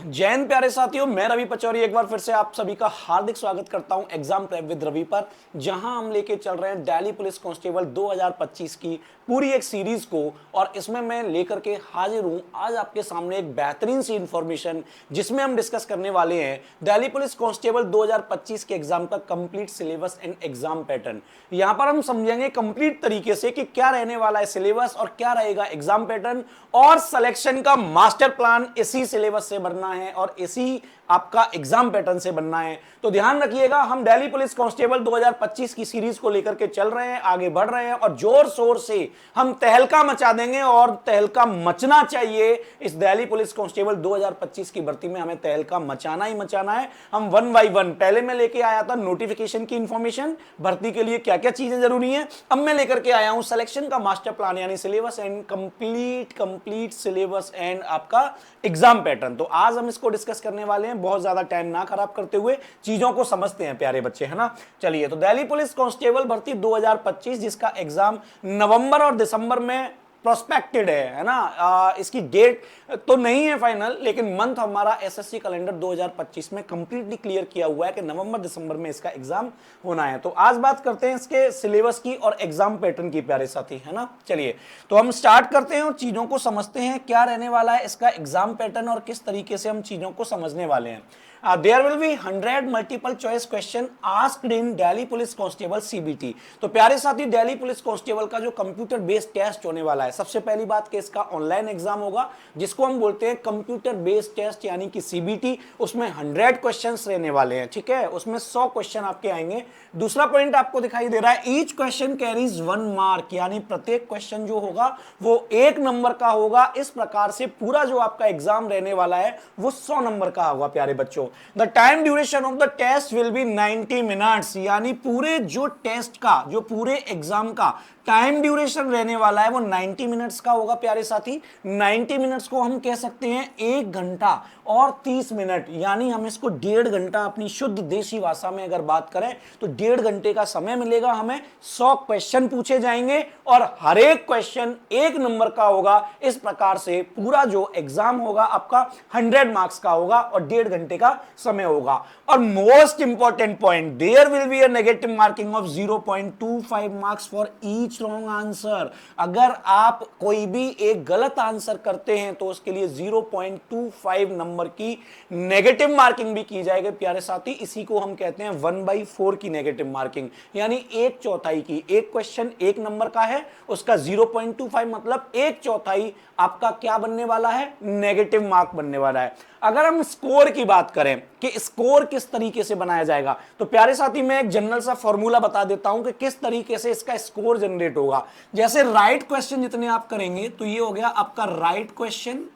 जैन प्यारे साथियों, मैं रवि पचौरी एक बार फिर से आप सभी का हार्दिक स्वागत करता हूं एग्जाम प्रेप विद रवि पर, जहां हम लेके चल रहे हैं दिल्ली पुलिस कांस्टेबल 2025 की पूरी एक सीरीज को। और इसमें मैं लेकर के हाजिर हूं आज आपके सामने एक बेहतरीन सी इंफॉर्मेशन, जिसमें हम डिस्कस करने वाले हैं दिल्ली पुलिस कांस्टेबल 2025 के एग्जाम का complete syllabus and exam pattern. यहां पर हम समझेंगे कंप्लीट तरीके से कि क्या रहने वाला है सिलेबस और क्या रहेगा एग्जाम पैटर्न, और सिलेक्शन का मास्टर प्लान इसी सिलेबस से बनना है और इसी आपका एग्जाम पैटर्न से बनना है। तो ध्यान रखिएगा, हम दिल्ली पुलिस कांस्टेबल 2025 की सीरीज को लेकर के चल रहे हैं, आगे बढ़ रहे हैं और जोर शोर से हम तहलका मचा देंगे। और तहलका मचना चाहिए इस दिल्ली पुलिस कांस्टेबल 2025 की भर्ती में, हमें तहलका मचाना ही मचाना है। हम वन बाय वन, पहले मैं लेके आया था नोटिफिकेशन की इंफॉर्मेशन, भर्ती के लिए क्या क्या चीजें जरूरी है। अब मैं लेकर के आया हूं सिलेक्शन का मास्टर प्लान, यानी syllabus and complete syllabus and आपका एग्जाम पैटर्न। तो आज हम इसको डिस्कस करने वाले हैं, बहुत ज्यादा टाइम ना खराब करते हुए चीजों को समझते हैं प्यारे बच्चे, है ना। चलिए, तो दिल्ली पुलिस कांस्टेबल भर्ती 2025 जिसका एग्जाम नवंबर और दिसंबर में प्रोस्पेक्टेड है ना। इसकी डेट तो नहीं है फाइनल, लेकिन मंथ हमारा एसएससी कैलेंडर 2025 में कंप्लीटली क्लियर किया हुआ है कि नवंबर दिसंबर में इसका एग्जाम होना है। तो आज बात करते हैं इसके सिलेबस की और एग्जाम पैटर्न की प्यारे साथी, है ना। चलिए, तो हम स्टार्ट करते हैं और चीजों को समझते हैं क्या रहने वाला है इसका एग्जाम पैटर्न और किस तरीके से हम चीजों को समझने वाले हैं। There will be 100 multiple choice question asked in Delhi police constable CBT. तो प्यारे साथी, दिल्ली पुलिस कांस्टेबल का जो कंप्यूटर बेस्ड टेस्ट होने वाला है, सबसे पहली बात कि इसका ऑनलाइन एग्जाम होगा, जिसको हम बोलते हैं कंप्यूटर बेस्ड टेस्ट यानी कि सीबीटी। उसमें 100 क्वेश्चंस रहने वाले हैं, ठीक है, उसमें 100 क्वेश्चन आपके आएंगे। दूसरा पॉइंट आपको दिखाई दे रहा है, ईच क्वेश्चन कैरीज 1 मार्क, यानी प्रत्येक क्वेश्चन जो होगा वो 1 नंबर का होगा। इस प्रकार से पूरा जो आपका एग्जाम रहने वाला है वो 100 नंबर का होगा प्यारे बच्चों। The time duration of the test will be 90 minutes, यानी पूरे जो टेस्ट का, जो पूरे एग्जाम का टाइम ड्यूरेशन रहने वाला है वो 90 मिनट्स का होगा प्यारे साथी। 90 मिनट्स को हम कह सकते हैं 1 घंटा और 30 मिनट, यानी हम इसको 1.5 घंटा अपनी शुद्ध देसी भाषा में अगर बात करें तो 1.5 घंटे का समय मिलेगा हमें। 100 क्वेश्चन पूछे जाएंगे और हर एक क्वेश्चन 1 नंबर का होगा। इस प्रकार से पूरा जो एग्जाम होगा आपका 100 मार्क्स का होगा और 1.5 घंटे का समय होगा। और most important point, there will be a negative marking of 0.25 marks for each wrong answer. अगर आप कोई भी एक गलत आंसर करते हैं तो उसके लिए 0.25 नंबर की नेगेटिव मार्किंग भी की जाएगी प्यारे साथी। इसी को हम कहते हैं 1/4 की नेगेटिव मार्किंग, यानी 1/4 की। एक क्वेश्चन 1 नंबर का है, उसका 0.25 मतलब 1/4 आपका क्या बनने वाला है, नेगेटिव मार्क बनने वाला है। अगर हम स्कोर की बात करें कि स्कोर किस तरीके से बनाया जाएगा, तो प्यारे साथी मैं एक जनरल सा फॉर्मूला बता देता हूं कि किस तरीके से इसका स्कोर जनरेट होगा। जैसे राइट क्वेश्चन जितने आप करेंगे तो ये हो गया आपका right question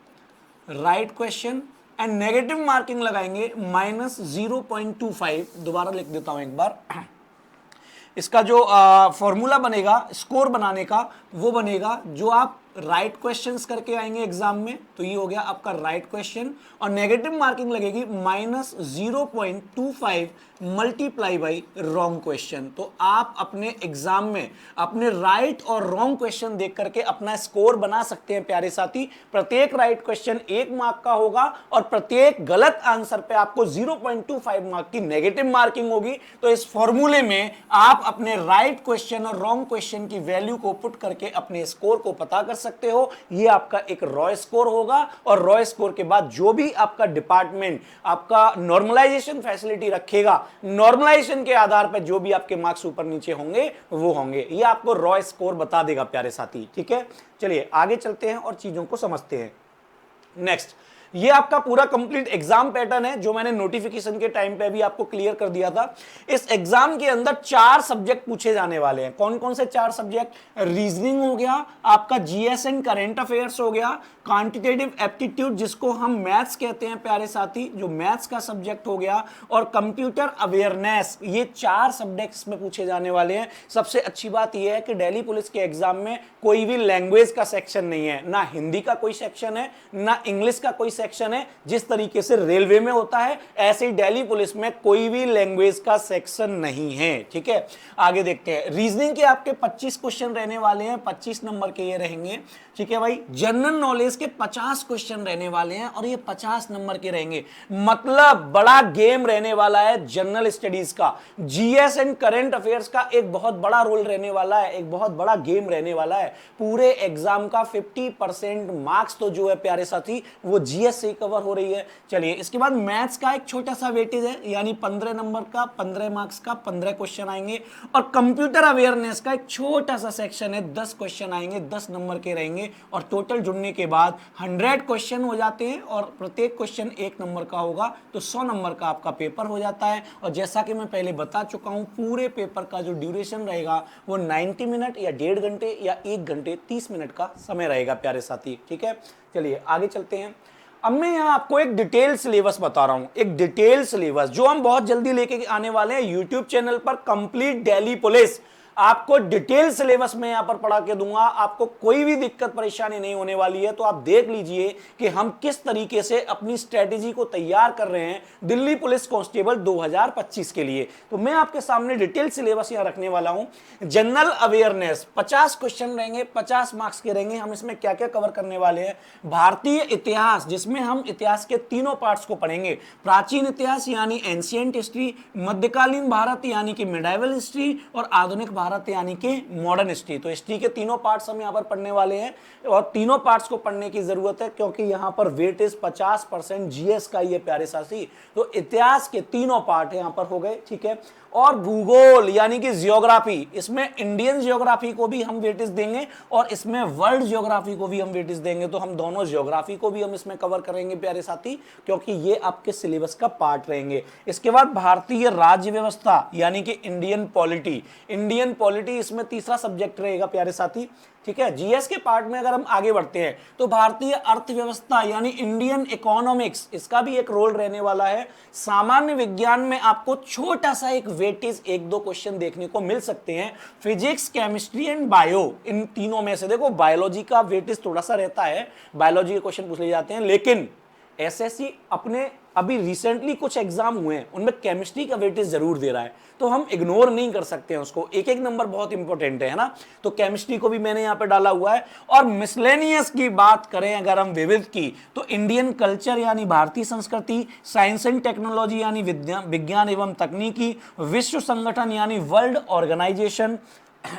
and negative marking लगाएंगे -0.25। दोबारा लिख देता हूं एक बार, इसका जो फॉर्मूला बनेगा स्कोर बनाने का वो बनेगा, जो आप राइट क्वेश्चंस करके आएंगे एग्जाम में तो ये हो गया आपका राइट क्वेश्चन, और नेगेटिव मार्किंग लगेगी -0.25 मल्टीप्लाई बाई रॉन्ग क्वेश्चन। तो आप अपने एग्जाम में अपने राइट और रॉन्ग क्वेश्चन देख करके अपना स्कोर बना सकते हैं प्यारे साथी। प्रत्येक राइट क्वेश्चन 1 मार्क का होगा और प्रत्येक गलत आंसर पे आपको 0.25 मार्क की नेगेटिव मार्किंग होगी। तो इस फॉर्मूले में आप अपने राइट क्वेश्चन और रॉन्ग क्वेश्चन की वैल्यू को पुट करके अपने स्कोर को पता कर सकते हो। ये आपका एक रॉ स्कोर होगा, और रॉ स्कोर के बाद जो भी आपका डिपार्टमेंट आपका नॉर्मलाइजेशन फैसिलिटी रखेगा, नॉर्मलाइजेशन के आधार पर जो भी आपके मार्क्स ऊपर नीचे होंगे वो होंगे। ये आपको रॉ स्कोर बता देगा प्यारे साथी, ठीक है। चलिए आगे चलते हैं और चीजों को समझते हैं। नेक्स्ट, ये आपका पूरा कंप्लीट एग्जाम पैटर्न है जो मैंने नोटिफिकेशन के टाइम पे भी आपको क्लियर कर दिया था। इस एग्जाम के अंदर 4 सब्जेक्ट पूछे जाने वाले हैं। कौन कौन से 4 सब्जेक्ट? रीजनिंग हो गया, आपका जीएस एंड करंट अफेयर्स हो गया, क्वांटिटेटिव एप्टीट्यूड जिसको हम मैथ्स कहते हैं प्यारे साथी, जो मैथ्स का सब्जेक्ट हो गया, और कंप्यूटर अवेयरनेस। ये 4 सब्जेक्ट्स में पूछे जाने वाले हैं। सबसे अच्छी बात यह है कि दिल्ली पुलिस के एग्जाम में कोई भी लैंग्वेज का सेक्शन नहीं है, ना हिंदी का कोई सेक्शन है, ना इंग्लिश का कोई सेक्शन है, जिस तरीके से रेलवे में होता है ऐसे ही दिल्ली पुलिस में कोई भी लैंग्वेज का सेक्शन नहीं है। ठीक है, आगे देखते हैं। रीजनिंग के आपके 25 क्वेश्चन रहने वाले हैं, 25 नंबर के ये रहेंगे। ठीक है भाई, जनरल नॉलेज के 50 क्वेश्चन रहने वाले हैं और ये 50 नंबर के रहेंगे। मतलब बड़ा गेम रहने वाला है जनरल स्टडीज का। जीएस एंड करंट अफेयर्स का एक बहुत बड़ा रोल रहने वाला है, एक बहुत बड़ा गेम रहने वाला है। पूरे एग्जाम का 50% मार्क्स तो जो है प्यारे साथी वो जीएस से कवर हो रही है। चलिए, इसके बाद मैथ्स का एक छोटा सा वेटेज है, यानी 15 नंबर का 15 मार्क्स का 15 क्वेश्चन आएंगे। और कंप्यूटर अवेयरनेस का एक छोटा सा सेक्शन है, 10 क्वेश्चन आएंगे, 10 नंबर के रहेंगे। और टोटल जुड़ने के बाद 100 क्वेश्चन हो जाते हैं और प्रत्येक क्वेश्चन 1 नंबर का होगा, तो 100 नंबर का आपका पेपर हो जाता है। और जैसा कि मैं पहले बता चुका हूं, पूरे पेपर का जो ड्यूरेशन रहेगा वो 90 मिनट या 1.5 घंटे या 1 घंटे 30 मिनट का समय रहेगा प्यारे साथी। ठीक है, चलिए आगे चलते हैं। अब मैं यहाँ आपको एक डिटेल सिलेबस बता रहा हूं, एक डिटेल सिलेबस जो हम बहुत जल्दी लेके आने वाले हैं यूट्यूब चैनल पर। कंप्लीट दिल्ली पुलिस आपको डिटेल सिलेबस में यहां पर पढ़ा के दूंगा, आपको कोई भी दिक्कत परेशानी नहीं होने वाली है। तो आप देख लीजिए कि हम किस तरीके से अपनी स्ट्रेटेजी को तैयार कर रहे हैं दिल्ली पुलिस कांस्टेबल 2025 के लिए। तो मैं आपके सामने डिटेल सिलेबस यहां रखने वाला हूं। जनरल अवेयरनेस 50 क्वेश्चन रहेंगे, 50 मार्क्स के रहेंगे। हम इसमें क्या क्या कवर करने वाले हैं? भारतीय इतिहास, जिसमें हम इतिहास के तीनों पार्ट्स को पढ़ेंगे। प्राचीन इतिहास यानी एंशिएंट हिस्ट्री, मध्यकालीन भारत यानी कि मिडाइवल हिस्ट्री, और आधुनिक भारत यानी कि मॉडर्न हिस्ट्री। तो हिस्ट्री के तीनों पार्ट्स हम यहां पर पढ़ने वाले हैं और तीनों पार्ट्स को पढ़ने की जरूरत है क्योंकि यहां पर वेटेज 50% जीएस का ही है प्यारे साथी। तो इतिहास के तीनों पार्ट यहां पर हो गए। ठीक है, और भूगोल यानी कि जियोग्राफी, इसमें इंडियन जियोग्राफी को भी हम वेटेज देंगे और इसमें वर्ल्ड जियोग्राफी को भी हम वेटेज देंगे। तो हम दोनों जियोग्राफी को भी हम इसमें कवर करेंगे प्यारे साथी, क्योंकि ये आपके सिलेबस का पार्ट रहेंगे। इसके बाद भारतीय राज्य व्यवस्था यानी कि इंडियन पॉलिटी, इंडियन पॉलिटी इसमें तीसरा सब्जेक्ट रहेगा प्यारे साथी। ठीक है, जीएस के पार्ट में अगर हम आगे बढ़ते हैं तो भारतीय अर्थव्यवस्था यानी इंडियन इकोनॉमिक्स, इसका भी एक रोल रहने वाला है। सामान्य विज्ञान में आपको छोटा सा एक वेटेज 1-2 क्वेश्चन देखने को मिल सकते हैं। फिजिक्स, केमिस्ट्री एंड बायो, इन तीनों में से देखो बायोलॉजी का वेटेज थोड़ा सा रहता है, बायोलॉजी के क्वेश्चन पूछ लिए जाते हैं। लेकिन एसएससी अपने अभी रिसेंटली कुछ एग्जाम हुए हैं उनमें केमिस्ट्री का वेटेज जरूर दे रहा है, तो हम इग्नोर नहीं कर सकते हैं उसको। एक एक नंबर बहुत इंपॉर्टेंट है ना, तो केमिस्ट्री को भी मैंने यहां पे डाला हुआ है। और मिसलेनियस की बात करें अगर हम विविध की, तो इंडियन कल्चर यानी भारतीय संस्कृति, साइंस एंड टेक्नोलॉजी यानी विज्ञान एवं तकनीकी, विश्व संगठन यानी वर्ल्ड ऑर्गेनाइजेशन,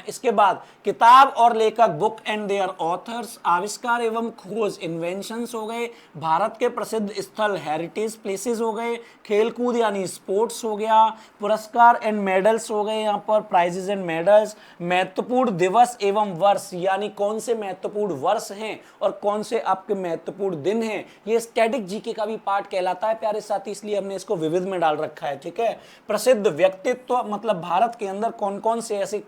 इसके बाद किताब और लेखक बुक एंड देयर ऑथर्स, आविष्कार एवं खोज इन्वेंशंस हो गए, भारत के प्रसिद्ध स्थल हेरिटेज प्लेसेस हो गए, खेलकूद यानी स्पोर्ट्स हो गया, पुरस्कार एंड मेडल्स हो गए यहाँ पर प्राइजेस एंड मेडल्स, महत्वपूर्ण दिवस एवं वर्ष यानी कौन से महत्वपूर्ण वर्ष हैं और कौन से आपके महत्वपूर्ण दिन हैं। ये स्टैटिक जीके का भी पार्ट कहलाता है प्यारे साथी, इसलिए हमने इसको विविध में डाल रखा है। ठीक है, प्रसिद्ध व्यक्तित्व मतलब भारत के अंदर कौन कौन से ऐसे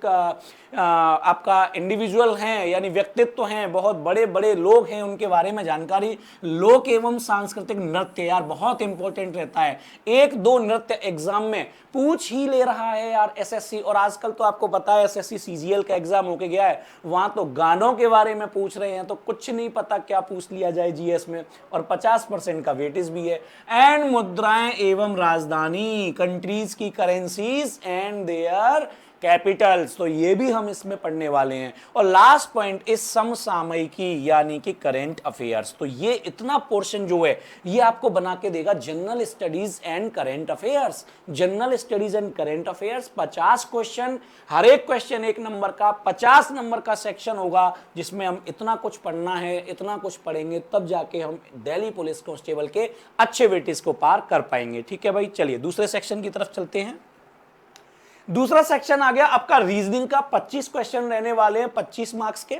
आपका इंडिविजुअल हैं यानी व्यक्तित्व हैं, बहुत बड़े बड़े लोग हैं, उनके बारे में जानकारी। लोक एवं सांस्कृतिक नृत्य यार बहुत इंपॉर्टेंट रहता है, 1-2 नृत्य एग्जाम में पूछ ही ले रहा है यार एसएससी। और आजकल तो आपको पता है एसएससी सीजीएल का एग्जाम होके गया है, वहां तो गानों के बारे में पूछ रहे हैं, तो कुछ नहीं पता क्या पूछ लिया जाए जीएस में। और 50% का वेटेज भी है। एंड मुद्राएं एवं राजधानी, कंट्रीज की करेंसीज एंड देयर कैपिटल्स, तो ये भी हम इसमें पढ़ने वाले हैं। और लास्ट पॉइंट इस समसामयिकी यानी कि करंट अफेयर्स। तो ये इतना पोर्शन जो है ये आपको बना के देगा general studies and current affairs. General studies and current affairs 50 question, हर एक क्वेश्चन 1 नंबर का, 50 नंबर का सेक्शन होगा जिसमें हम इतना कुछ पढ़ना है, इतना कुछ पढ़ेंगे, तब जाके हम दिल्ली पुलिस कांस्टेबल के अच्छे वेटेज को पार कर पाएंगे। ठीक है भाई, चलिए दूसरे सेक्शन की तरफ चलते हैं। दूसरा सेक्शन आ गया आपका रीजनिंग का, 25 क्वेश्चन रहने वाले हैं 25 मार्क्स के।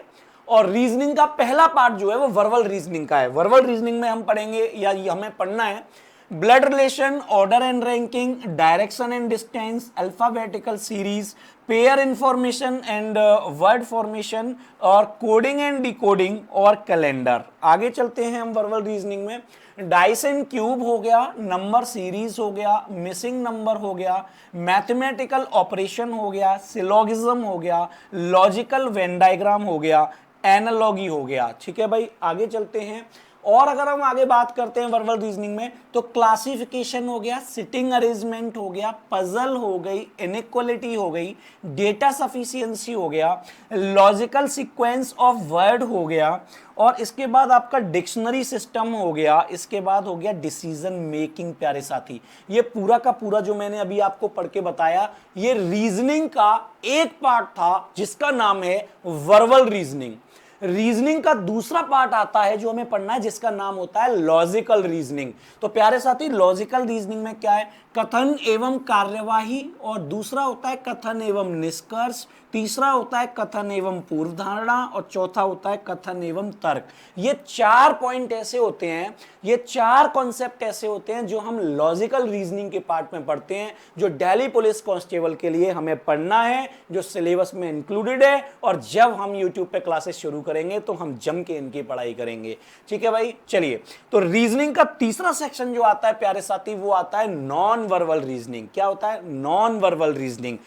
और रीजनिंग का पहला पार्ट जो है वो वर्बल रीजनिंग का है। वर्बल रीजनिंग में हम पढ़ेंगे या हमें पढ़ना है blood relation, order and ranking, direction and distance, alphabetical series, pair information and word formation, और कोडिंग एंड डिकोडिंग और कैलेंडर। आगे चलते हैं हम वर्बल रीजनिंग में। डाइस एंड क्यूब हो गया, नंबर सीरीज हो गया, मिसिंग नंबर हो गया, मैथमेटिकल ऑपरेशन हो गया, सिलोगिज्म हो गया, लॉजिकल वेन डायग्राम हो गया, एनालॉगी हो गया। ठीक है भाई, आगे चलते हैं। और अगर हम आगे बात करते हैं वर्बल रीजनिंग में, तो क्लासिफिकेशन हो गया, सिटिंग अरेंजमेंट हो गया, पजल हो गई, इनइक्वालिटी हो गई, डेटा सफिशिएंसी हो गया, लॉजिकल सीक्वेंस ऑफ वर्ड हो गया, और इसके बाद आपका डिक्शनरी सिस्टम हो गया, इसके बाद हो गया डिसीजन मेकिंग। प्यारे साथी, ये पूरा का पूरा जो मैंने अभी आपको पढ़ के बताया, ये रीजनिंग का एक पार्ट था जिसका नाम है वर्बल रीजनिंग। रीजनिंग का दूसरा पार्ट आता है जो हमें पढ़ना है, जिसका नाम होता है लॉजिकल रीजनिंग। तो प्यारे साथी, लॉजिकल रीजनिंग में क्या है? कथन एवं कार्यवाही, और दूसरा होता है कथन एवं निष्कर्ष, तीसरा होता है कथन एवं पूर्व धारणा, और चौथा होता है कथन एवं तर्क। ये 4 पॉइंट ऐसे होते हैं, ये 4 कॉन्सेप्ट ऐसे होते हैं जो हम लॉजिकल रीजनिंग के पार्ट में पढ़ते हैं, जो दिल्ली पुलिस कांस्टेबल के लिए हमें पढ़ना है, जो सिलेबस में इंक्लूडेड है। और जब हम यूट्यूब पे क्लासेस शुरू करेंगे तो हम जम के इनकी पढ़ाई करेंगे। ठीक है भाई, चलिए। तो रीजनिंग का तीसरा सेक्शन जो आता है प्यारे साथी, वो आता है नॉन वर्बल रीजनिंग। क्या होता है? Non verbal reasoning.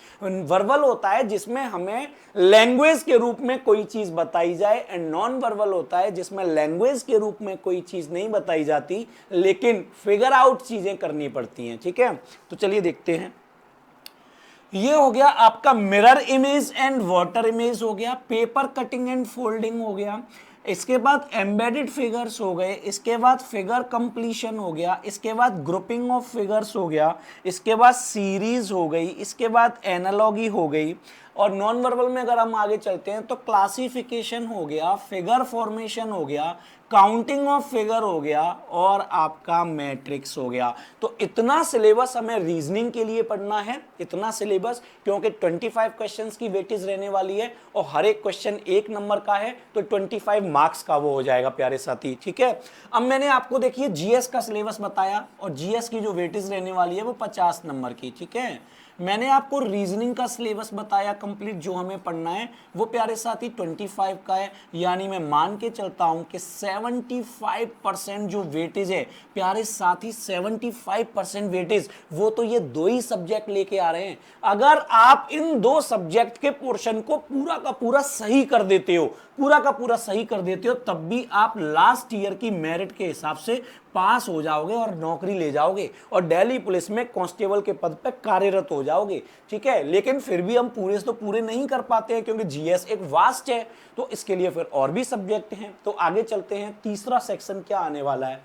वर्बल होता है जिसमें हमें लैंग्वेज के रूप में कोई चीज बताई जाए, एंड नॉन वर्बल होता है जिसमें लैंग्वेज के रूप में कोई चीज नहीं बताई जाती, लेकिन फिगर आउट चीजें करनी पड़ती हैं। ठीक है, तो चलिए देखते हैं। ये हो गया आपका mirror image and water image हो गया, पेपर कटिंग एंड फोल्डिंग हो गया, इसके बाद एम्बेडेड फिगर्स हो गए, इसके बाद फिगर कंप्लीशन हो गया, इसके बाद ग्रुपिंग ऑफ फिगर्स हो गया, इसके बाद सीरीज हो गई, इसके बाद एनालॉगी हो गई। और नॉन वर्बल में अगर हम आगे चलते हैं तो क्लासिफिकेशन हो गया, फिगर फॉर्मेशन हो गया, काउंटिंग ऑफ फिगर हो गया, और आपका मैट्रिक्स हो गया। तो इतना सिलेबस हमें रीजनिंग के लिए पढ़ना है, इतना सिलेबस, क्योंकि 25 क्वेश्चंस की वेटेज रहने वाली है, और हर एक क्वेश्चन 1 नंबर का है, तो 25 मार्क्स का वो हो जाएगा प्यारे साथी। ठीक है, अब मैंने आपको देखिए जीएस का सिलेबस बताया, और जीएस की जो वेटेज रहने वाली है वो 50 नंबर की। ठीक है, मैंने आपको रीजनिंग का सिलेबस बताया कंप्लीट, जो हमें पढ़ना है वो प्यारे साथी 25 का है। यानी मैं मान के चलता हूं कि 75% जो वेटेज है प्यारे साथी, 75% वेटेज, वो तो ये 2 ही सब्जेक्ट लेके आ रहे हैं। अगर आप इन 2 सब्जेक्ट के पोर्शन को पूरा का पूरा सही कर देते हो, पूरा का पूरा सही कर देते हो, तब भी आप लास्ट ईयर की मेरिट के हिसाब से पास हो जाओगे और नौकरी ले जाओगे, और दिल्ली पुलिस में कांस्टेबल के पद पर कार्यरत हो जाओगे। ठीक है, लेकिन फिर भी हम पूरे नहीं कर पाते हैं, क्योंकि जीएस एक वास्ट है, तो इसके लिए फिर और भी सब्जेक्ट हैं। तो आगे चलते हैं, तीसरा सेक्शन क्या आने वाला है?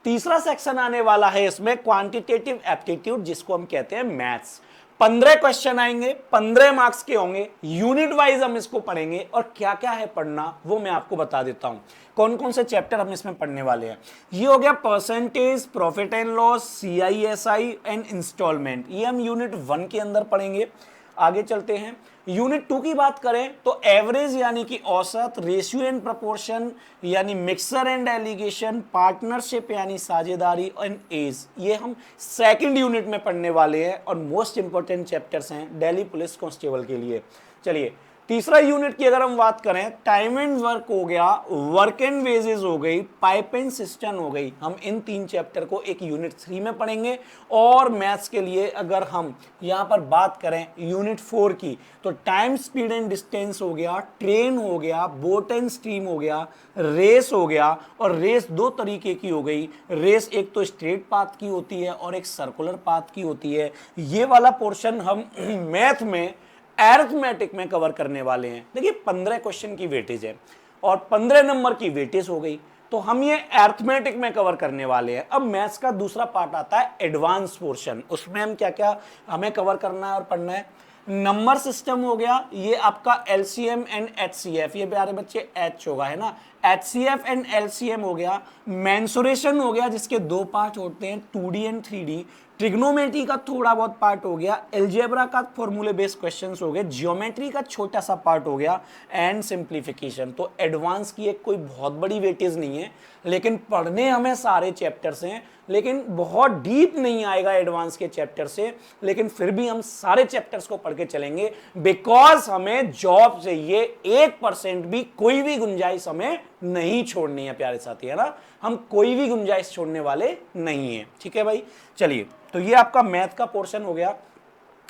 तीसरा सेक्शन आने वाला है इसमें क्वांटिटेटिव एप्टीट्यूड, जिसको हम कहते हैं मैथ्स। 15 क्वेश्चन आएंगे, 15 मार्क्स के होंगे, यूनिट वाइज हम इसको पढ़ेंगे, और क्या क्या है पढ़ना वो मैं आपको बता देता हूं। कौन कौन से चैप्टर हम इसमें पढ़ने वाले हैं? ये हो गया percentage, profit and loss, CI SI and instalment, ये हम यूनिट 1 के अंदर पढ़ेंगे। आगे चलते हैं, यूनिट 2 की बात करें तो एवरेज यानी कि औसत, रेशियो एंड प्रपोर्शन यानी मिक्सर एंड एलिगेशन, पार्टनरशिप यानी साझेदारी, एंड एज, ये हम सेकंड यूनिट में पढ़ने वाले हैं, और मोस्ट इंपॉर्टेंट चैप्टर्स हैं दिल्ली पुलिस कांस्टेबल के लिए। चलिए, तीसरा यूनिट की अगर हम बात करें, टाइम एंड वर्क हो गया, वर्क एंड वेजेस हो गई, पाइप एंड सिस्टम हो गई। हम इन 3 चैप्टर को एक यूनिट 3 में पढ़ेंगे। और मैथ्स के लिए अगर हम यहाँ पर बात करें यूनिट 4 की, तो टाइम, स्पीड एंड डिस्टेंस हो गया, ट्रेन हो गया, बोट एंड स्ट्रीम हो गया, रेस हो गया। और रेस 2 तरीके की हो गई, रेस एक तो स्ट्रेट पाथ की होती है और एक सर्कुलर पाथ की होती है। ये वाला पोर्शन हम मैथ में अरिथमेटिक में कवर करने वाले हैं। देखिए 15 क्वेश्चन की वेटेज है और 15 नंबर की वेटेज हो गई, तो हम ये अरिथमेटिक में कवर करने वाले हैं। अब मैथ्स का दूसरा पार्ट आता है एडवांस पोर्शन, उसमें हम क्या क्या हमें कवर करना है और पढ़ना है। नंबर सिस्टम हो गया, ये आपका एलसीएम एंड एचसीएफ, ये प्यारे बच्चे एच होगा, है ना, एचसीएफ एंड एलसीएम हो गया। मेंसुरेशन हो गया, जिसके 2 पार्ट होते हैं, 2D एंड 3D। ट्रिग्नोमेट्री का थोड़ा बहुत पार्ट हो गया, एल्जेब्रा का फॉर्मूले बेस्ड क्वेश्चंस हो गए, जियोमेट्री का छोटा सा पार्ट हो गया, एंड सिंप्लीफिकेशन। तो एडवांस की एक कोई बहुत बड़ी वेटेज नहीं है, लेकिन पढ़ने हमें सारे चैप्टर्स हैं, लेकिन बहुत डीप नहीं आएगा एडवांस के चैप्टर से, लेकिन फिर भी हम सारे चैप्टर्स को पढ़ के चलेंगे, बिकॉज हमें जॉब से ये 1% भी कोई भी गुंजाइश हमें नहीं छोड़नी है प्यारे साथी, है ना, हम कोई भी गुंजाइश छोड़ने वाले नहीं है। ठीक है भाई, चलिए, तो ये आपका मैथ का पोर्शन हो गया।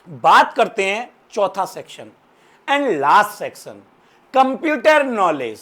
बात करते हैं चौथा section and last section, computer knowledge.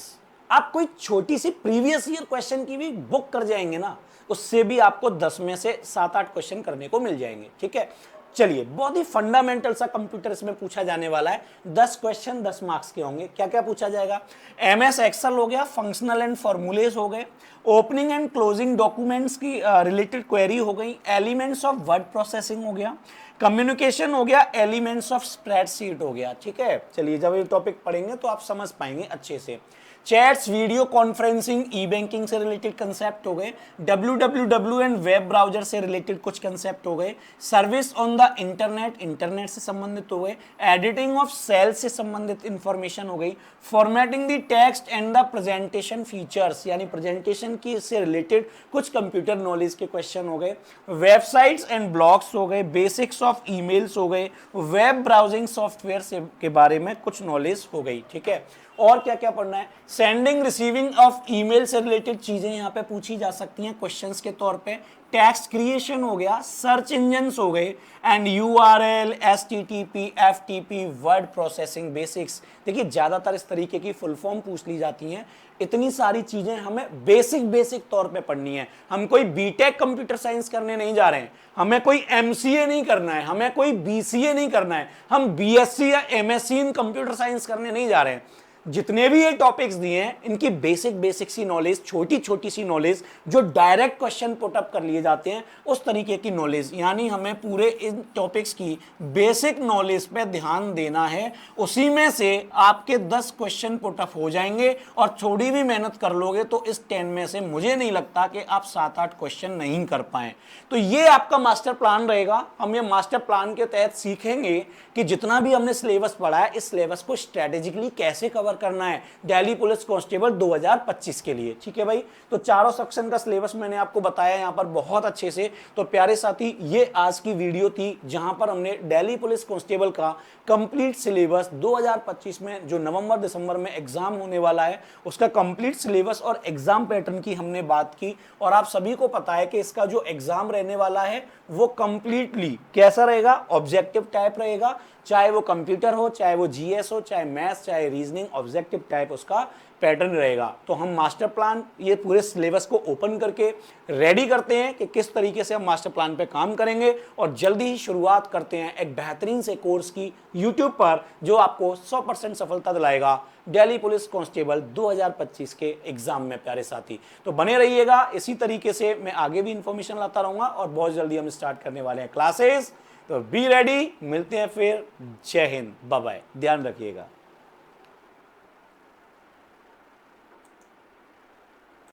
आप कोई छोटी सी प्रीवियस ईयर क्वेश्चन की भी बुक कर जाएंगे ना, उससे भी आपको 10 में से 7-8 क्वेश्चन करने को मिल जाएंगे। ठीक है, चलिए बहुत ही फंडामेंटल सा कंप्यूटर इसमें पूछा जाने वाला है। 10 क्वेश्चन 10 मार्क्स के होंगे। क्या क्या पूछा जाएगा? एमएस एक्सेल हो गया, फंक्शनल एंड फॉर्मूलेस हो गए, ओपनिंग एंड क्लोजिंग डॉक्यूमेंट्स की रिलेटेड क्वेरी हो गई, एलिमेंट्स ऑफ वर्ड प्रोसेसिंग हो गया, कम्युनिकेशन हो गया, एलिमेंट्स ऑफ स्प्रेडशीट हो गया। ठीक है, चलिए जब ये टॉपिक पढ़ेंगे तो आप समझ पाएंगे अच्छे से। चैट्स, वीडियो कॉन्फ्रेंसिंग, ई बैंकिंग से रिलेटेड कंसेप्ट हो गए, www एंड वेब ब्राउजर से रिलेटेड कुछ कंसेप्ट हो गए, service on the internet, internet से संबंधित हो गए, एडिटिंग ऑफ सेल्स से संबंधित इंफॉर्मेशन हो गई, formatting the text and the presentation features यानी प्रेजेंटेशन की से रिलेटेड कुछ कंप्यूटर नॉलेज के क्वेश्चन हो गए, वेबसाइट्स एंड ब्लॉग्स हो गए, बेसिक्स ऑफ ईमेल्स हो गए, वेब ब्राउजिंग सॉफ्टवेयर से के बारे में कुछ नॉलेज हो गई। ठीक है, और क्या क्या पढ़ना है? सेंडिंग रिसीविंग ऑफ ईमेल से रिलेटेड चीजें यहां पे पूछी जा सकती हैं क्वेश्चंस के तौर पे। टेक्स्ट क्रिएशन हो गया, सर्च इंजन्स हो गए, and URL, HTTP, FTP, word processing basics. देखिए ज्यादातर इस तरीके की फुल फॉर्म पूछ ली जाती हैं। इतनी सारी चीजें हमें बेसिक तौर पे पढ़नी है। हम कोई बीटेक कंप्यूटर साइंस करने नहीं जा रहे हैं, हमें कोई एमसीए नहीं करना है, हमें कोई बीसीए नहीं करना है, हम बीएससी या एमएससी इन कंप्यूटर साइंस करने नहीं जा रहे हैं। जितने भी ये टॉपिक्स दिए हैं इनकी बेसिक सी नॉलेज, छोटी सी नॉलेज जो डायरेक्ट क्वेश्चन पुट अप कर लिए जाते हैं, उस तरीके की नॉलेज, यानी हमें पूरे इन टॉपिक्स की बेसिक नॉलेज पे ध्यान देना है। उसी में से आपके 10 क्वेश्चन पुट अप हो जाएंगे और थोड़ी भी मेहनत कर लोगे तो इस 10 में से मुझे नहीं लगता कि आप 7-8 क्वेश्चन नहीं कर पाए। तो ये आपका मास्टर प्लान रहेगा। हम ये मास्टर प्लान के तहत सीखेंगे कि जितना भी हमने सिलेबस पढ़ा है, इस सिलेबस को स्ट्रेटेजिकली कैसे कवर करना है दिल्ली पुलिस कांस्टेबल 2025 के लिए। ठीक है भाई, तो चारों सेक्शन का सिलेबस मैंने आपको बताया यहां पर बहुत अच्छे से। तो प्यारे साथी, ये आज की वीडियो थी जहां पर हमने दिल्ली पुलिस कांस्टेबल का कंप्लीट सिलेबस 2025 में जो नवंबर दिसंबर में एग्जाम होने वाला है उसका कंप्लीट सिलेबस और एग्जाम पैटर्न की हमने बात की। और आप सभी को पता है कि इसका जो एग्जाम रहने वाला है वो कंप्लीटली कैसा रहेगा? ऑब्जेक्टिव टाइप रहेगा, चाहे वो कंप्यूटर हो, चाहे वो जीएस हो, चाहे मैथ्स, चाहे रीजनिंग, ऑब्जेक्टिव टाइप उसका पैटर्न रहेगा। तो हम मास्टर प्लान ये पूरे सिलेबस को ओपन करके रेडी करते हैं कि किस तरीके से हम मास्टर प्लान पे काम करेंगे और जल्दी ही शुरुआत करते हैं एक बेहतरीन से कोर्स की यूट्यूब पर जो आपको 100% सफलता दिलाएगा दिल्ली पुलिस कांस्टेबल 2025 के एग्जाम में। प्यारे साथी, तो बने रहिएगा, इसी तरीके से मैं आगे भी इंफॉर्मेशन लाता रहूंगा और बहुत जल्दी हम स्टार्ट करने वाले हैं क्लासेस। तो बी रेडी, मिलते हैं फिर। जय हिंद, बाय बाय, ध्यान रखिएगा।